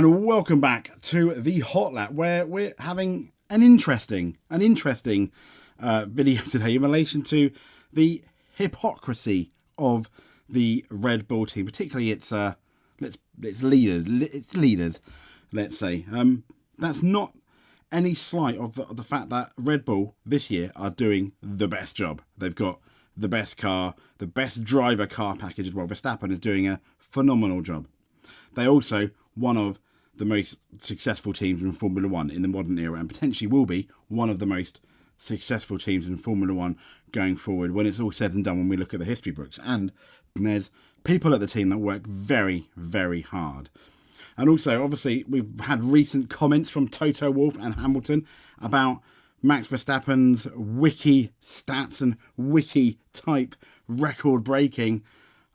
And welcome back to the Hot Lap, where we're having an interesting video today in relation to the hypocrisy of the Red Bull team, particularly its leaders. Let's say that's not any slight of the fact that Red Bull this year are doing the best job. They've got the best car, the best driver car package as well. Verstappen is doing a phenomenal job. They're also one of the most successful teams in Formula One in the modern era, and potentially will be one of the most successful teams in Formula One going forward when it's all said and done, when we look at the history books. And there's people at the team that work very, very hard. And also, obviously, we've had recent comments from Toto Wolff and Hamilton about Max Verstappen's wiki stats and wiki type record breaking,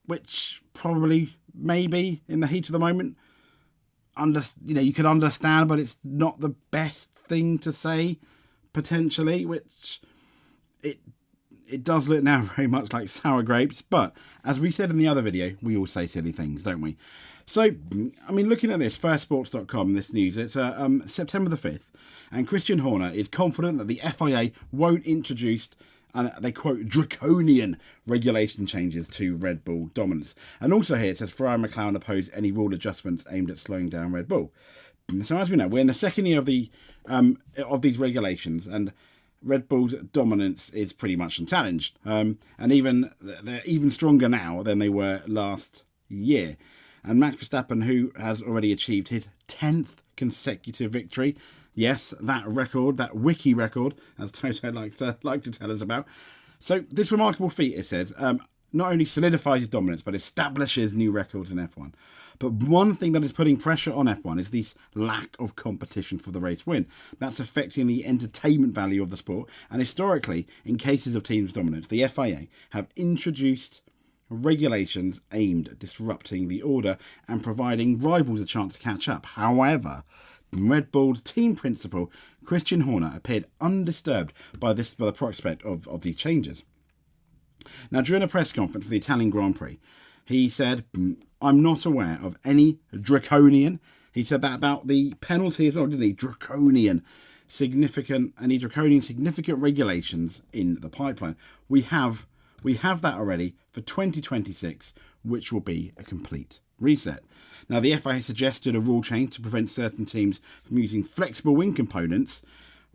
which probably, maybe in the heat of the moment, you can understand, but it's not the best thing to say, potentially, which it does look now very much like sour grapes. But as we said in the other video, we all say silly things, don't we? So, I mean, looking at this, firstsports.com, this news, it's September the 5th, and Christian Horner is confident that the FIA won't introduce, and they quote, draconian regulation changes to Red Bull dominance. And also here it says Ferrari and McLaren oppose any rule adjustments aimed at slowing down Red Bull. So as we know, we're in the second year of of these regulations, and Red Bull's dominance is pretty much unchallenged. And they're even stronger now than they were last year. And Max Verstappen, who has already achieved his 10th consecutive victory. Yes, that record, that wiki record, as Toto likes to tell us about. So this remarkable feat, it says, not only solidifies his dominance, but establishes new records in F1. But one thing that is putting pressure on F1 is this lack of competition for the race win. That's affecting the entertainment value of the sport. And historically, in cases of teams dominance, the FIA have introduced regulations aimed at disrupting the order and providing rivals a chance to catch up. However, Red Bull's team principal, Christian Horner, appeared undisturbed by the prospect of these changes. Now, during a press conference for the Italian Grand Prix, he said, "I'm not aware of any draconian," he said that about the penalty as well, didn't he? Draconian significant regulations in the pipeline. We have that already for 2026, which will be a complete reset. Now, the FIA suggested a rule change to prevent certain teams from using flexible wing components,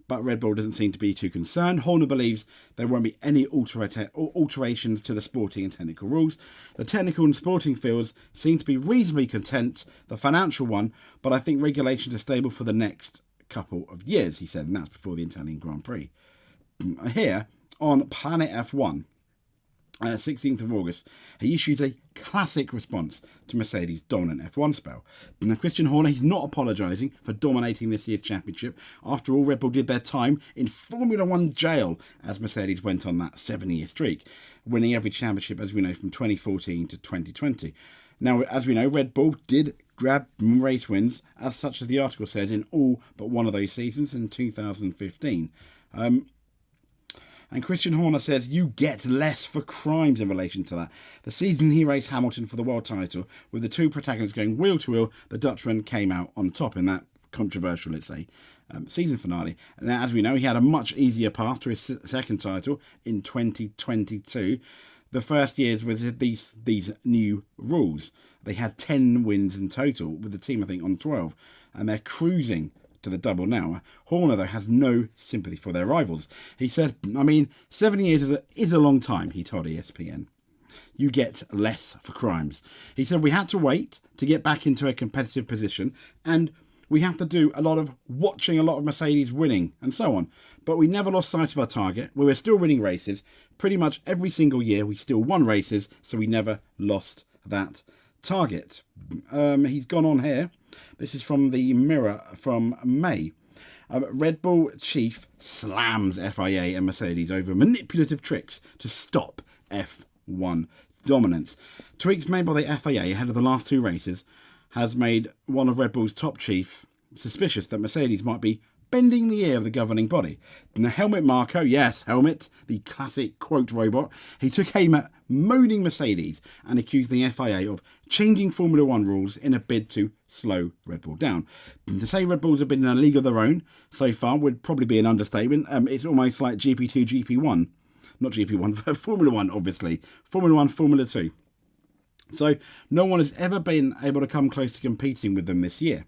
but Red Bull doesn't seem to be too concerned. Horner believes there won't be any alterations to the sporting and technical rules. The technical and sporting fields seem to be reasonably content, the financial one, but I think regulations are stable for the next couple of years, he said, and that's before the Italian Grand Prix. Here on Planet F1, 16th of August, he issues a classic response to Mercedes' dominant F1 spell. Now, Christian Horner, he's not apologising for dominating this year's championship. After all, Red Bull did their time in Formula One jail as Mercedes went on that 7-year streak, winning every championship, as we know, from 2014 to 2020. Now, as we know, Red Bull did grab race wins, as such as the article says, in all but one of those seasons in 2015. And Christian Horner says you get less for crimes in relation to that. The season he raced Hamilton for the world title, with the two protagonists going wheel to wheel, the Dutchman came out on top in that controversial, let's say, season finale. And as we know, he had a much easier path to his second title in 2022. The first years with these new rules. They had 10 wins in total, with the team, I think, on 12. And they're cruising to the double now. Horner, though, has no sympathy for their rivals. He said, 7 years is a long time, he told ESPN. You get less for crimes. He said, we had to wait to get back into a competitive position, and we have to do a lot of watching a lot of Mercedes winning and so on. But we never lost sight of our target. We were still winning races. Pretty much every single year, we still won races, so we never lost that target. He's gone on here. This is from the Mirror from May. Red Bull chief slams FIA and Mercedes over manipulative tricks to stop F1 dominance. Tweaks made by the FIA ahead of the last two races has made one of Red Bull's top chief suspicious that Mercedes might be bending the ear of the governing body. And the Helmut Marko, yes, Helmut, the classic quote robot, he took aim at moaning Mercedes and accused the FIA of changing Formula One rules in a bid to slow Red Bull down. To say Red Bulls have been in a league of their own so far would probably be an understatement. It's almost like GP2, GP1. Not GP1, Formula 1, obviously. Formula 1, Formula 2. So no one has ever been able to come close to competing with them this year.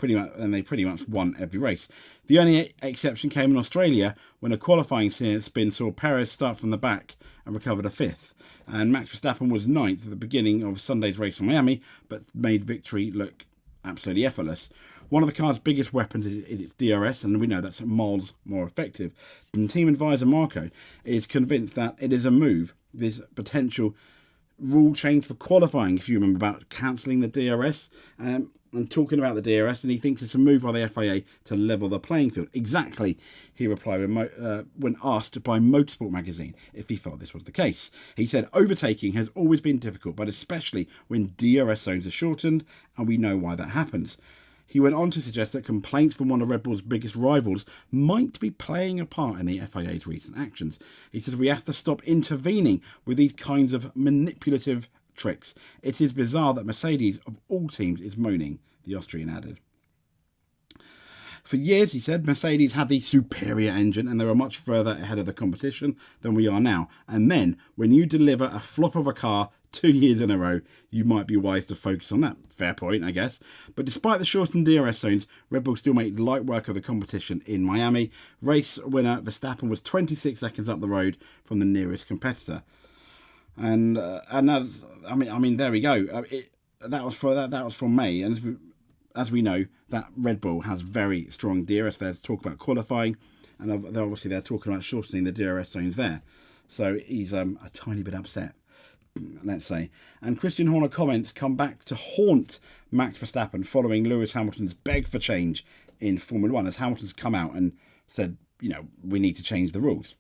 And they pretty much won every race. The only exception came in Australia when a qualifying spin saw Perez start from the back and recovered a fifth. And Max Verstappen was ninth at the beginning of Sunday's race in Miami, but made victory look absolutely effortless. One of the car's biggest weapons is its DRS, and we know that's miles more effective. And team advisor Marko is convinced that it is a move, this potential rule change for qualifying, if you remember, about cancelling the DRS and talking about the DRS, and he thinks it's a move by the FIA to level the playing field. Exactly, he replied when asked by Motorsport magazine if he felt this was the case. He said, overtaking has always been difficult, but especially when DRS zones are shortened, and we know why that happens. He went on to suggest that complaints from one of Red Bull's biggest rivals might be playing a part in the FIA's recent actions. He says we have to stop intervening with these kinds of manipulative tricks. It is bizarre that Mercedes, of all teams, is moaning, the Austrian added. For years, he said, Mercedes had the superior engine and they were much further ahead of the competition than we are now. And then, when you deliver a flop of a car 2 years in a row, you might be wise to focus on that. Fair point, I guess. But despite the shortened DRS zones, Red Bull still made light work of the competition in Miami. Race winner Verstappen was 26 seconds up the road from the nearest competitor. And as there we go. That was from May, and as we know, that Red Bull has very strong DRS. There's talk about qualifying, and obviously they're talking about shortening the DRS zones there. So he's a tiny bit upset, let's say. And Christian Horner comments come back to haunt Max Verstappen following Lewis Hamilton's beg for change in Formula One, as Hamilton's come out and said, we need to change the rules.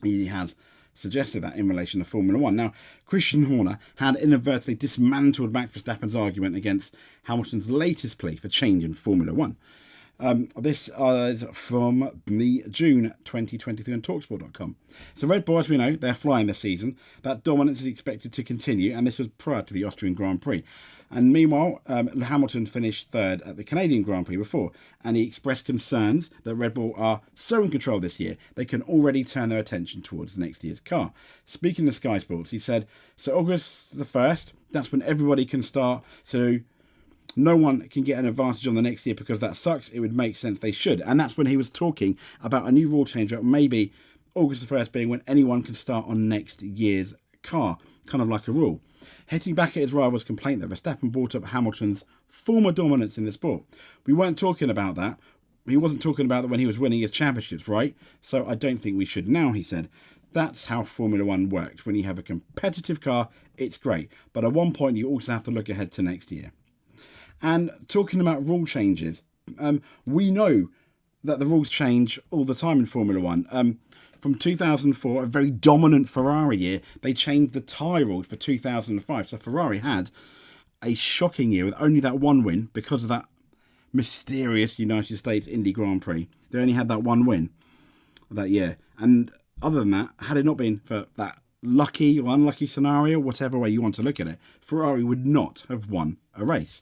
He has suggested that in relation to Formula One. Now, Christian Horner had inadvertently dismantled Max Verstappen's argument against Hamilton's latest plea for change in Formula One. This is from the June 2023 on Talksport.com. So Red Bull, as we know, they're flying this season. That dominance is expected to continue, and this was prior to the Austrian Grand Prix. And meanwhile, Hamilton finished third at the Canadian Grand Prix before, and he expressed concerns that Red Bull are so in control this year, they can already turn their attention towards next year's car. Speaking to Sky Sports, he said, so August the 1st, that's when everybody can start, so no one can get an advantage on the next year because that sucks. It would make sense they should. And that's when he was talking about a new rule change, maybe August the 1st being when anyone can start on next year's car, kind of like a rule. Hitting back at his rival's complaint that Verstappen brought up Hamilton's former dominance in the sport. We weren't talking about that. He wasn't talking about that when he was winning his championships, right? So I don't think we should now, he said. That's how Formula One works. When you have a competitive car, it's great. But at one point, you also have to look ahead to next year. And talking about rule changes, we know that the rules change all the time in Formula One. From 2004, a very dominant Ferrari year, they changed the tyre rules for 2005. So Ferrari had a shocking year with only that one win because of that mysterious United States Indy Grand Prix. They only had that one win that year. And other than that, had it not been for that lucky or unlucky scenario, whatever way you want to look at it, Ferrari would not have won a race.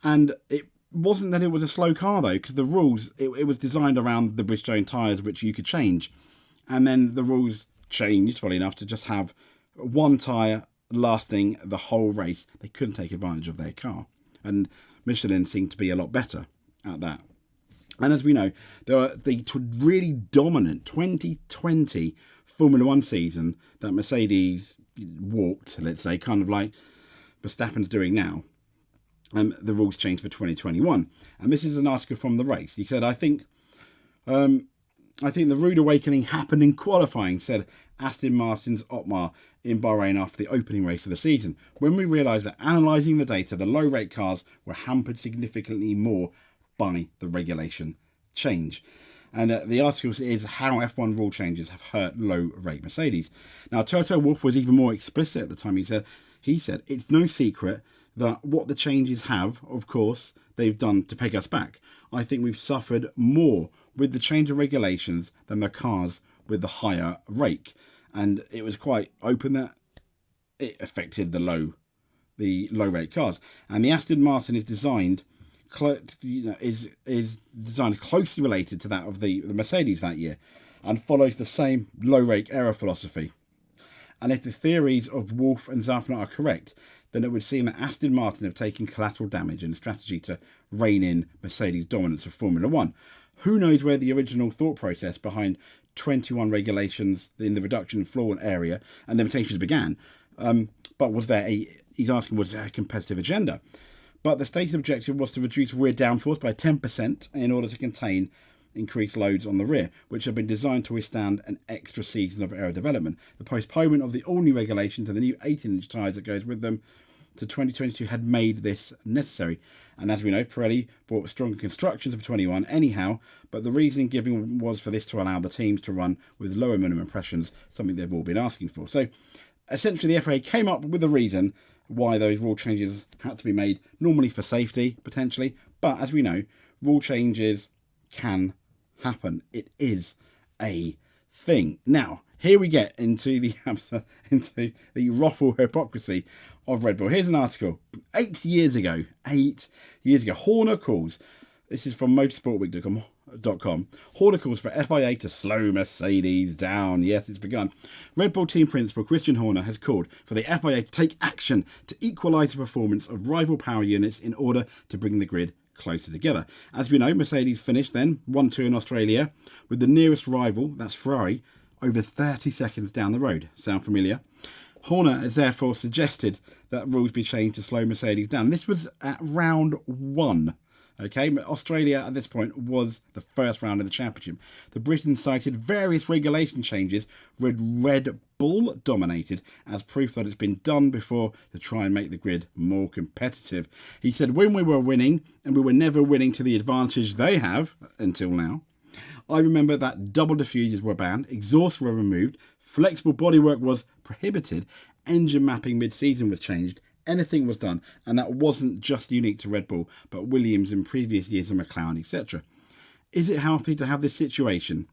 And it wasn't that it was a slow car, though, because the rules, it was designed around the Bridgestone tyres, which you could change. And then the rules changed, funny enough, to just have one tyre lasting the whole race. They couldn't take advantage of their car. And Michelin seemed to be a lot better at that. And as we know, there were the really dominant 2020 Formula One season that Mercedes walked, let's say, kind of like Verstappen's doing now. The rules changed for 2021. And this is an article from the race. He said, I think the rude awakening happened in qualifying, said Aston Martin's Otmar in Bahrain after the opening race of the season, when we realised that analysing the data, the low-rake cars were hampered significantly more by the regulation change. And the article is how F1 rule changes have hurt low-rake Mercedes. Now, Toto Wolff was even more explicit at the time. He said, it's no secret that what the changes have, of course, they've done to peg us back. I think we've suffered more with the change of regulations than the cars with the higher rake. And it was quite open that it affected the low rake cars. And the Aston Martin is designed, is designed closely related to that of the Mercedes that year, and follows the same low rake era philosophy. And if the theories of Wolff and Zafna are correct, then it would seem that Aston Martin have taken collateral damage in a strategy to rein in Mercedes' dominance of Formula One. Who knows where the original thought process behind 21 regulations in the reduction floor area and limitations began? But was there he's asking, was there a competitive agenda? But the stated objective was to reduce rear downforce by 10% in order to contain increased loads on the rear, which have been designed to withstand an extra season of aero development. The postponement of the all-new regulation to the new 18-inch tyres that goes with them to 2022 had made this necessary. And as we know, Pirelli brought stronger constructions of 21 anyhow, but the reasoning given was for this to allow the teams to run with lower minimum impressions, something they've all been asking for. So essentially the FIA came up with a reason why those rule changes had to be made, normally for safety, potentially. But as we know, rule changes can happen. It is a thing. Now, here we get into the ruffle hypocrisy of Red Bull. Here's an article. 8 years ago, Horner calls, this is from motorsportweek.com, Horner calls for FIA to slow Mercedes down. Yes, it's begun. Red Bull team principal Christian Horner has called for the FIA to take action to equalise the performance of rival power units in order to bring the grid closer together. As we know, Mercedes finished then 1-2 in Australia with the nearest rival, that's Ferrari, over 30 seconds down the road. Sound familiar? Horner has therefore suggested that rules be changed to slow Mercedes down. This was at round 1. Okay, Australia at this point was the first round of the championship. The Britons cited various regulation changes with Red Bull dominated as proof that it's been done before to try and make the grid more competitive. He said, when we were winning, and we were never winning to the advantage they have until now, I remember that double diffusers were banned, exhausts were removed, flexible bodywork was prohibited, engine mapping mid-season was changed, anything was done, and that wasn't just unique to Red Bull, but Williams in previous years and McLaren, etc. Is it healthy to have this situation?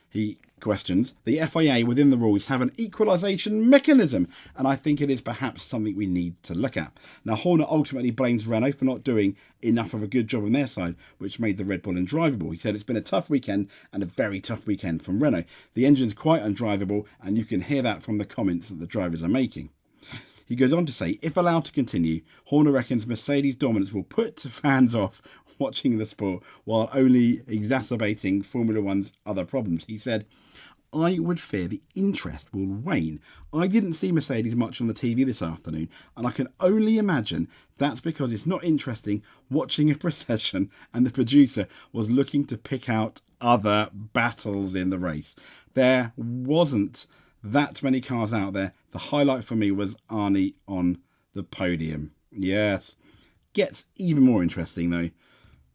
He questions. The FIA within the rules have an equalisation mechanism, and I think it is perhaps something we need to look at. Now, Horner ultimately blames Renault for not doing enough of a good job on their side, which made the Red Bull undrivable. He said it's been a tough weekend and a very tough weekend from Renault. The engine's quite undrivable, and you can hear that from the comments that the drivers are making. He goes on to say, if allowed to continue, Horner reckons Mercedes' dominance will put fans off watching the sport while only exacerbating Formula One's other problems. He said, I would fear the interest will wane. I didn't see Mercedes much on the TV this afternoon, and I can only imagine that's because it's not interesting watching a procession and the producer was looking to pick out other battles in the race. There wasn't that many cars out there. The highlight for me was Arnie on the podium. Yes. Gets even more interesting though,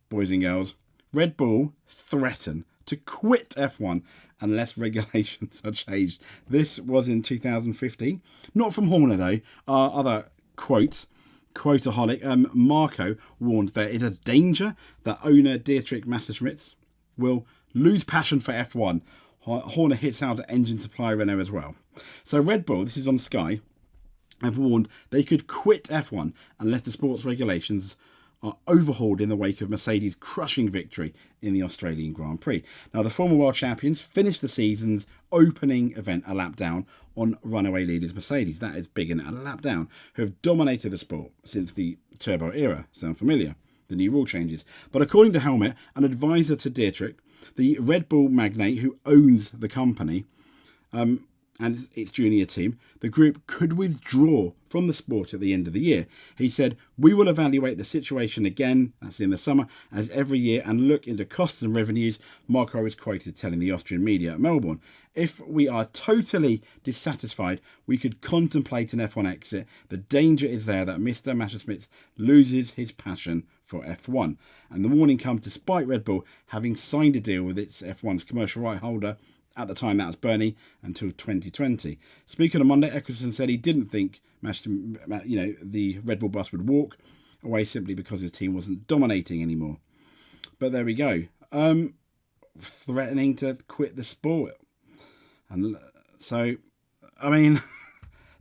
boys and girls. Red Bull threaten to quit F1 unless regulations are changed. This was in 2015. Not from Horner though. Other quotes. Quoteaholic Marco warned there is a danger that owner Dietrich Messerschmitt will lose passion for F1. Horner hits out at engine supplier Renault as well. So Red Bull, this is on Sky, have warned they could quit F1 unless the sports regulations are overhauled in the wake of Mercedes' crushing victory in the Australian Grand Prix. Now, the former world champions finished the season's opening event a lap down on runaway leaders Mercedes. That is big, and a lap down, who have dominated the sport since the turbo era. Sound familiar? The new rule changes. But according to Helmut, an advisor to Dietrich, the Red Bull magnate who owns the company and its junior team, the group could withdraw from the sport at the end of the year. He said, we will evaluate the situation again, that's in the summer, as every year, and look into costs and revenues. Marco was quoted telling the Austrian media at Melbourne, if we are totally dissatisfied, we could contemplate an F1 exit. The danger is there that Mr. Messerschmitt loses his passion for F1. And the warning comes despite Red Bull having signed a deal with its F1's commercial right holder At the time, that was Bernie until 2020. Speaking on Monday, Eccleston said he didn't think the Red Bull bus would walk away simply because his team wasn't dominating anymore. But there we go. Threatening to quit the sport. And so, I mean,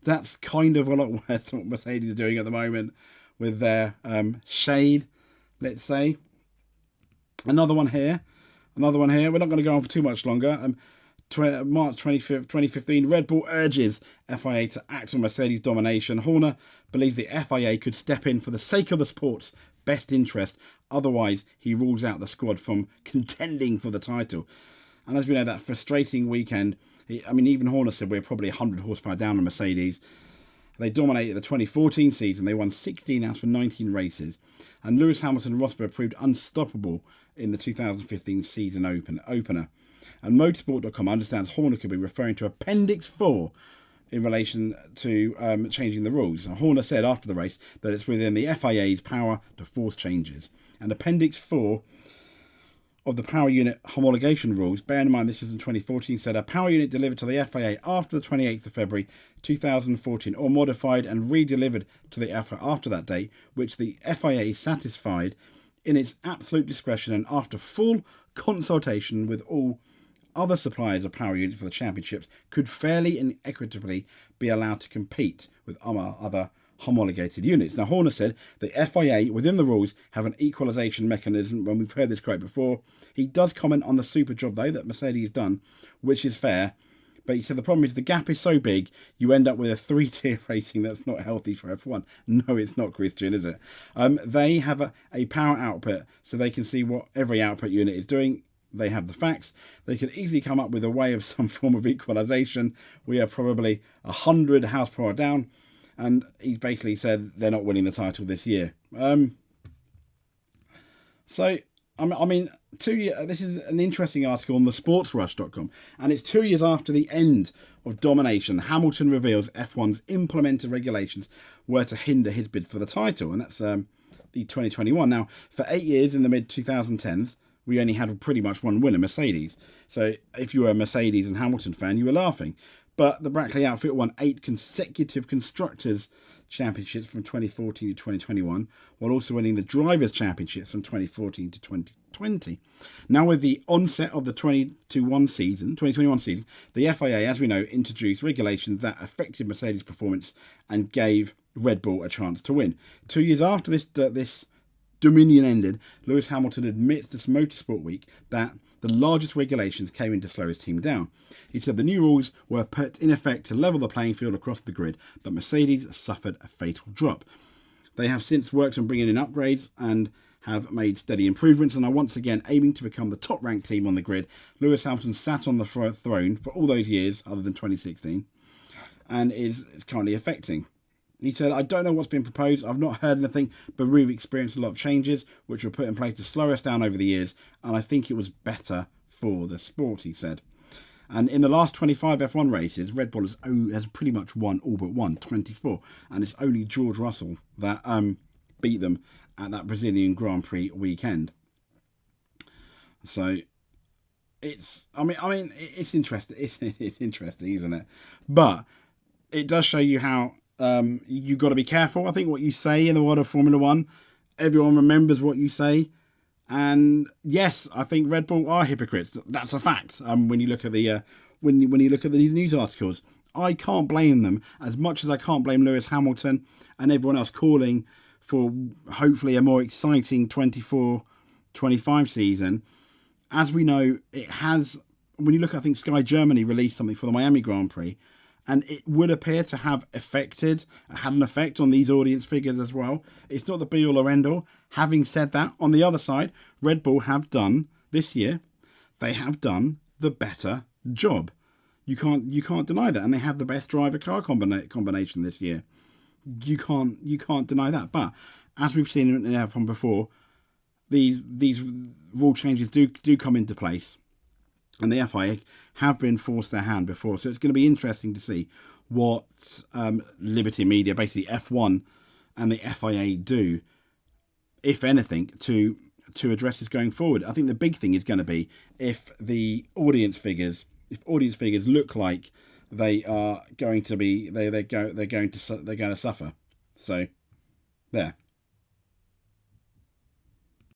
that's kind of a lot worse than what Mercedes are doing at the moment with their shade, let's say. Another one here. We're not going to go on for too much longer. March 25th, 2015, Red Bull urges FIA to act on Mercedes domination. Horner believes the FIA could step in for the sake of the sport's best interest. Otherwise, he rules out the squad from contending for the title. And as we know, that frustrating weekend, even Horner said we're probably 100 horsepower down on Mercedes. They dominated the 2014 season. They won 16 out of 19 races. And Lewis Hamilton and Rosberg proved unstoppable in the 2015 season opener. And Motorsport.com understands Horner could be referring to Appendix 4 in relation to changing the rules. And Horner said after the race that it's within the FIA's power to force changes. And Appendix 4 of the power unit homologation rules, bearing in mind this is in 2014, said a power unit delivered to the FIA after the 28th of February 2014 or modified and re-delivered to the FIA after that date, which the FIA satisfied in its absolute discretion and after full consultation with all other suppliers of power units for the championships, could fairly and equitably be allowed to compete with other homologated units. Now, Horner said the FIA, within the rules, have an equalisation mechanism. When we've heard this quote before, he does comment on the super job, though, that Mercedes done, which is fair. But he said the problem is the gap is so big, you end up with a 3-tier racing that's not healthy for F1. No, it's not, Christian, is it? They have a power output, so they can see what every output unit is doing. They have the facts. They could easily come up with a way of some form of equalisation. We are probably 100 horsepower down. And he's basically said they're not winning the title this year. So, 2 years. This is an interesting article on thesportsrush.com. And it's 2 years after the end of domination. Hamilton reveals F1's implemented regulations were to hinder his bid for the title. And that's the 2021. Now, for 8 years in the mid-2010s, we only had pretty much one winner, Mercedes. So if you were a Mercedes and Hamilton fan, you were laughing. But the Brackley outfit won 8 consecutive Constructors' Championships from 2014 to 2021, while also winning the Drivers' Championships from 2014 to 2020. Now, with the onset of the 2021 season, the FIA, as we know, introduced regulations that affected Mercedes' performance and gave Red Bull a chance to win. 2 years after this dominion ended, Lewis Hamilton admits to Motorsport Week that the largest regulations came in to slow his team down. He said the new rules were put in effect to level the playing field across the grid, but Mercedes suffered a fatal drop. They have since worked on bringing in upgrades and have made steady improvements and are once again aiming to become the top-ranked team on the grid. Lewis Hamilton sat on the throne for all those years, other than 2016, and is currently affecting. He said, I don't know what's been proposed. I've not heard anything, but we've experienced a lot of changes which were put in place to slow us down over the years, and I think it was better for the sport, he said. And in the last 25 F1 races, Red Bull has pretty much won all but one, 24, and it's only George Russell that beat them at that Brazilian Grand Prix weekend. So it's interesting. It's interesting, isn't it? But it does show you how you've got to be careful. I think what you say in the world of Formula One, everyone remembers what you say. And yes, I think Red Bull are hypocrites. That's a fact. When you look at the when you look at the news articles, I can't blame them as much as I can't blame Lewis Hamilton and everyone else calling for hopefully a more exciting 24-25 season. As we know, it has. When you look, I think Sky Germany released something for the Miami Grand Prix. And it would appear to have had an effect on these audience figures as well. It's not the be-all or end-all. Having said that, on the other side, Red Bull have done, this year, they have done the better job. You can't deny that. And they have the best driver-car combination this year. You can't deny that. But, as we've seen in F1 before, these rule changes do come into place. And the FIA have been forced their hand before. So it's going to be interesting to see what Liberty Media, basically F1 and the FIA do, if anything, to address this going forward. I think the big thing is going to be if the audience figures if audience figures look like they are going to be they're going to suffer. So there.